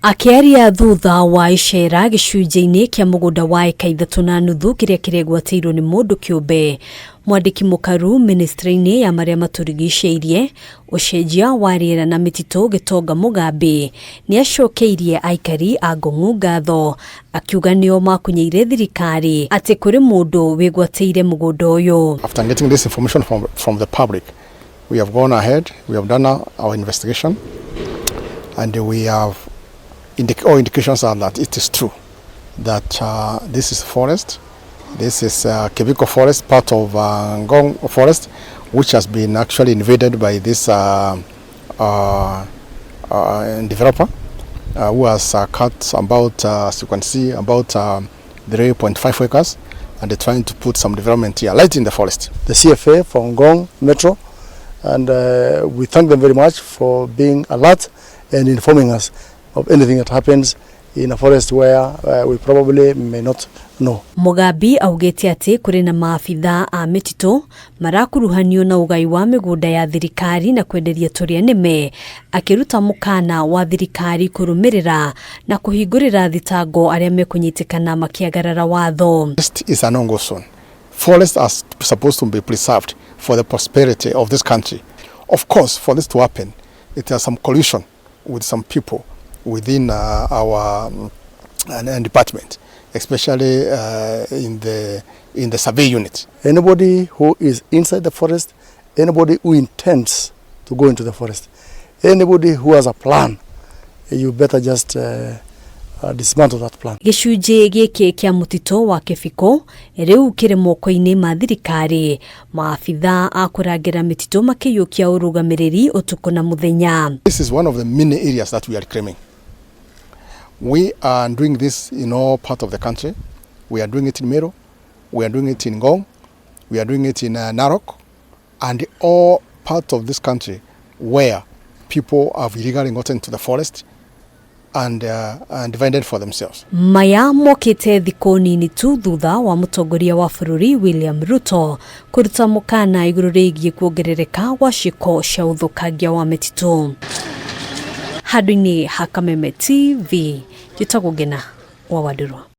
Akiaria thutha wa icera gicunji-ini kia mugunda wa eka 3 na nuthu kiria kiregwatiirwo ni mundu kiumbe, mwandiki mukaru ministry-ini ya maria maturigiceirie ucenjia wa riera na mititu gitonga mugambi ni acokeirie aikari a Ngong'u ngatho akiuga nio makunyeire thirikari ati kuri mundu wigwatiire mugunda uyu. After getting this information from the public, we have gone ahead, we have done our investigation, and we have all indications are that it is true that this is forest. This is KIBUKU forest, part of Ngong forest, which has been actually invaded by this developer who has cut about, as you can see, about 3.5 acres, and they're trying to put some development here, right in the forest. The CFA from Ngong Metro, and we thank them very much for being alert and informing us of anything that happens in a forest where we probably may not know. Mugambi augete ati kuri na maafitha a mititu marakuruhanio na ugai wa migunda ya thirikari na kwenderia TURIA NIME, akiruta mukana wa thirikari kurumirira na kuhingurira thitango aria mekunyitikana makiagarara watho. This is an ongoing zone. Forests are supposed to be preserved for the prosperity of this country. Of course, for this to happen, it has some collusion with some people within our department, especially in the survey unit. Anybody who is inside the forest, anybody who intends to go into the forest, anybody who has a plan, you better just dismantle that plan. Gicunji giki kia mutito wa KIBUKU riu kiri moko-ini ma thirikari, maafitha a kuragira mititu makiyukia urugamiriri utuku na muthenya. This is one of the many areas that we are reclaiming. We are doing this in all parts of the country. We are doing it in Meru, we are doing it in Ngong, we are doing it in Narok, and all parts of this country where people have illegally gotten into the forest and divided for themselves. Maya mokite thiku nini tu thutha wa mutongoria wa bururi William Ruto kuruta mukana iguru rigie kuongerereka wa ciko cia uthukangia wa mititu. Handũ-inĩ ha Kameme TV, njĩtagwo Ngina wa Wandurwa.